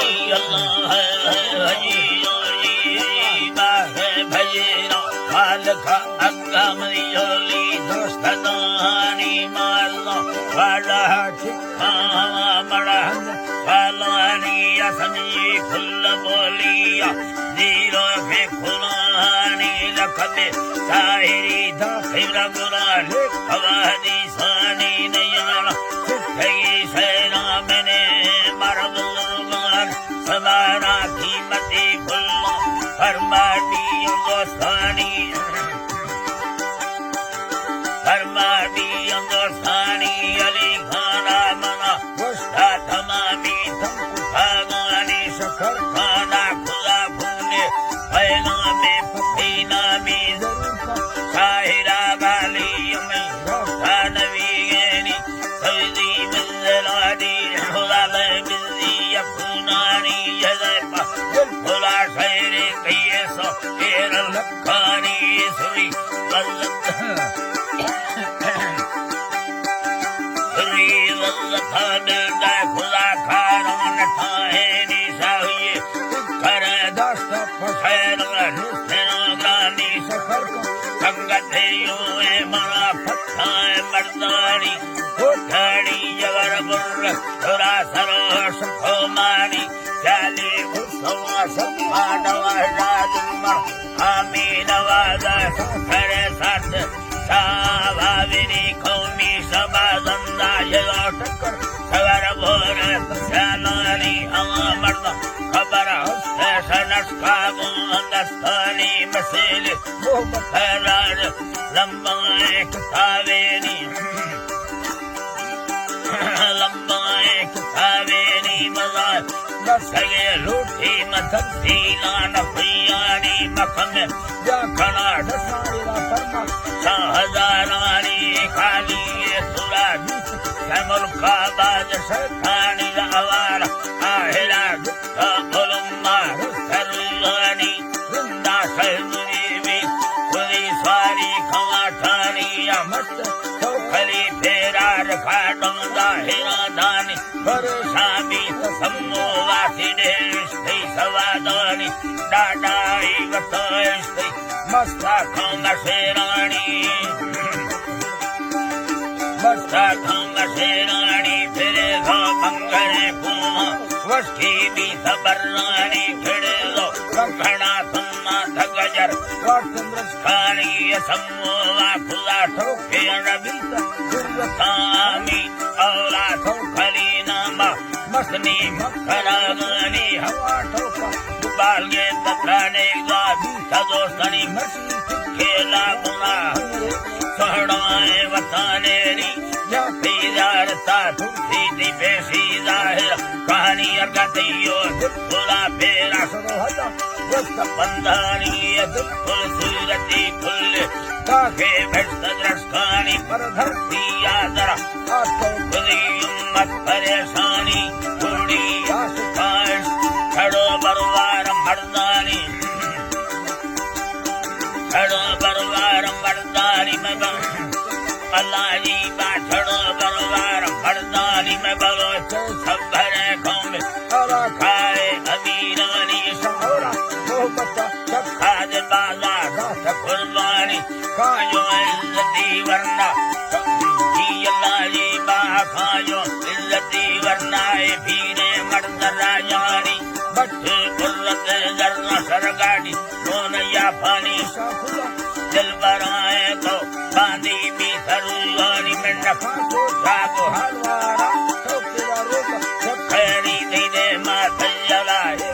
अल्लाह भजना बालका अगमयोली दोस्तदानी माला वाला मड़ा वालानी असमी फुल बोलिया जीरो के खुलानी लखते साहिरी दाखिर गुलाल अवादी सानी नयाना सुखई सेना मैंने मरबुलगान समाना कीमती फुल्ला फरमानी दोस्तानी फरमानी दोस्तानी अली खाना मना गुस्सा तमामी भागानी शकर खाना खुदा भूने पैगामे फकीना में साहिरा वाली में नबी गैनी सईदी मिल्लादी खुदा बिल्ली यफुनानी यज़बा खुदा खैर कैसो केर लखानी सुरी खुदा खान ठाए निशाही कर दस्त फसैन गानी सफर संगत युए मना फताए मर्दानी उठानी जवर बुर्र थोड़ा सरोस खोमानी चाली गुस्सा सत्ता नवाजा दुमर आमीन वादा करे साथ साभाविनी कौमी सभा जंदा यला टक्कर सवर भोर सनानी अमरदा खबर है सनस का दस्तानी मसील मोहब्बत राज लंबाए किताबेनी मज़ा दसगे लूटी मदती लान पियानी मखम जा खना दसारा फरमा हजारानी खाली सुरा बीच कमल का बाज शैतानी आवारा आहिरा दुखा उलम्मा रुसरवानी जिंदा सहजुनी भी खुदी सारी खवाठानी मस्त तो खली फेरा रखा डोंदा हिरा दानी परशामी सम्मो वासी देश थी सवादानी डाडाई वतोश थी मस्ता खांगा शेरानी मस्ता खांगा शेरानी फिरे घा मंगरे पुआ वस्की भी सबरानी फिरे लो रखना सुन्ना धगजर वाटंद्रस खानी सम्मो वाखुला ठोके रबिता दुर्वतामी औला ठोकली नामा मसनी मखरागनी हवा ठोका दुबाल के तत्राने गाबी सदोस्तनी मसी खेला गुना सहड़ाए वतानेरी जाती जारता तुमसी दी बेसी जाहिर कहानी अरगतियो दुखला पेरा सरोहदा वस्त बंधानी दुखल सूरती खुल ताके भस्त द्रष्टानी पर धरती आदरा आतो खुदी उम्मत परेशानी थोड़ी आसपास खड़ो बरवार मर्दानी खड़ो बरवार मर्दानी में अल्लाह जी बाछड़ो बरवार मर्दानी में बलो सब भरे कौम अला खाए अमीरानी सहोरा मोहब्बत सखाद बाजा रात कुर्बानी खायो इज्जती वरना जी अल्लाह जी बा खायो इज्जती वरना भीरे मर्द राजानी बट कुर्रत जरना सरगाड़ी सोनया पानी साखुला दिल बराए तो बांधी भी सरुआनी में नफा को जागो हलवारा तो तेरा रूप खैरी दे दे माता जलाए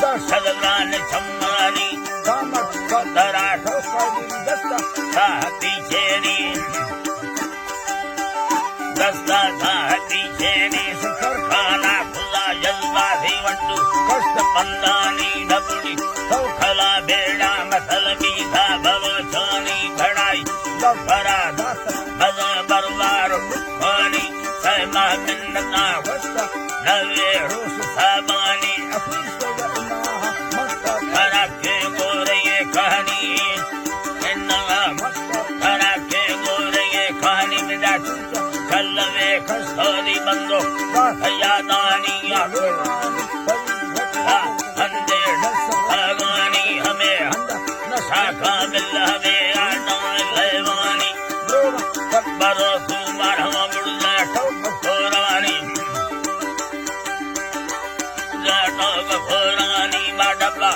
दस सदगान सम्मानी दामत कदरा ठोकरी दस्ता साहती चेरी दस्ता साहती चेरी सुकर खाना खुदा जज्बा भी वंटू कष्ट पंदानी डबड़ी तो खला बेड़ा मसल भी था भलो चानी घड़ाई दफरा दस भजा बरवार दुखानी सहमा मिन्नता वस्ता नवे रूस साबानी अफीस वरना मस्त खरा के गोरे कहानी इन्ना मस्त खरा के गोरे कहानी में डाचू कल्लवे खस्तोरी बंदो यादानी आगुरानी بالله بيعاني كبروا سومرهم بالله توقفوراني توقفوراني ما دبلا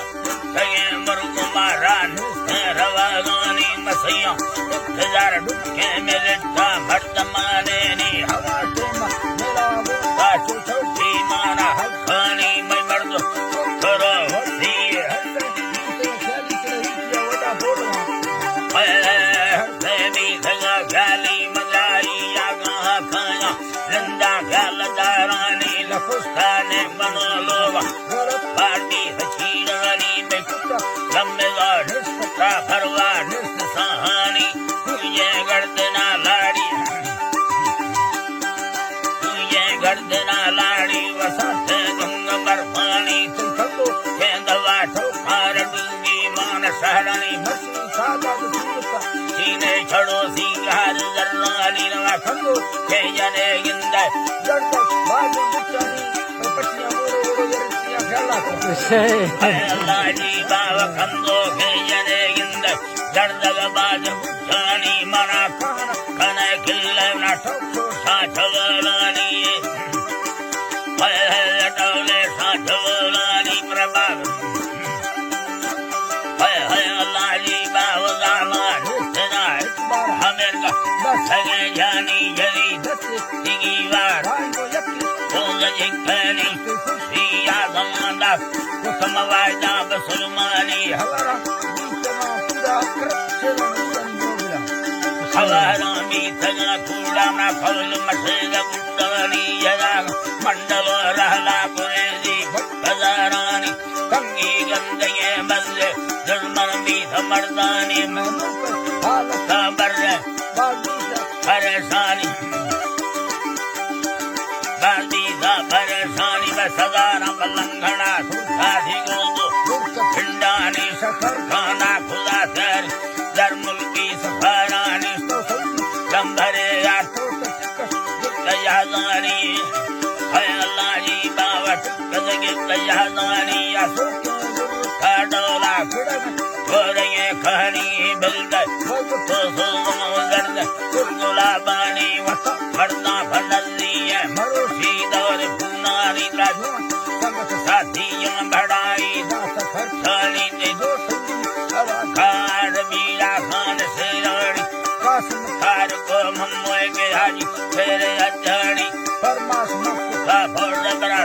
سيمر كماران رواغاني مسيا تزار دكي ملتا مردمانيني حواتيما ملاو تاشو شوشي مانا حقاني مي مرد کرو ہوتی سيمي خلا خالي مزاري آگاہ کھایا زندہ خال دارانی لفستانے منولوگا پارٹی حشیرانی میں لمبا نستا پروا نست سہانی تجھے گردنا لاڑی تجھے گردنا لاڑی وسط گنگ برفانی تم کھلو کہ دوا ٹھوکار ڈونگی مان سہرانی مرسی سادہ دسوتا سینے چھڑو سیگار ذرانی نوا کھلو کہ جنے گندہ جڑتا باز بچانی پٹیاں موڑو موڑو جرسیاں کھلا اللہ جی باو کھندو کہ جنے گندہ جڑتا باز بچانی منا کھانا کھلے نا ٹھوکو سا چھوڑانی ٹولے سا چھوڑانی پرباب اللہ جی باو زامان نستنا ہمیں سگے جانی جلی دیگی وار روز جکھنی سیا زماندہ کسم وائدہ بسلمانی ہوارا میتھگا کوڑا نا کھول مسجد گٹانی جگہ منڈل رہلا پریزی بزارانی کنگی گندگے بدلے دشمن میتھ مردانی حالتا برے پریشانی باندیسا پریشانی بسدانا پلنگھنا سادھی گوندو پھنڈانی سکر کھانا خدا سر در ملکی سفارانی جمبھرے یار جہازانی ہے اللہ جی باوٹ کدگی جہازانی یا سوکھا ڈولا چھوڑیے کھانی بلد تو سوزم زرد گلابانی مرنا پھنڈلی ہے مروشی دور پوناری راجو ساتھیوں بڑائی خرچانی دے کار میرا خان سے روڑی کار کو مموئے کے حاجی تیرے اجھانی فرماس مکتا پھوڑ برا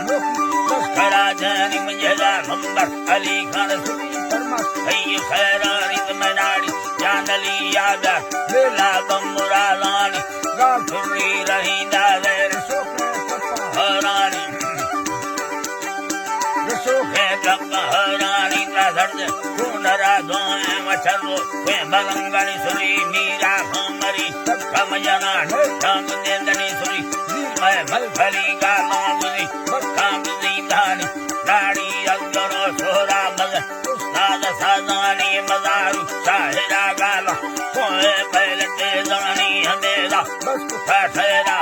کھڑا جانی مجھلا نمبر علی خان سنی فرماس خی خیرانی تمناڑی جان علی یادا بلا بمرالانی غافری رہی دادر سوکھے پتا حرانی رسوکھے پتا حرانی درد کونرا دوئیں مچھرو کوئی بلنگانی سنی میرا خمری کم جنا ٹھانگ دیندنی سنی میں ملفلی کا نامنی مکام زیندانی داڑی اگرو سورا مز استاد سازانی مزارو شاہرہ گالا کوئے پہلتے زانی ہمیرا بس کتا ٹھہرا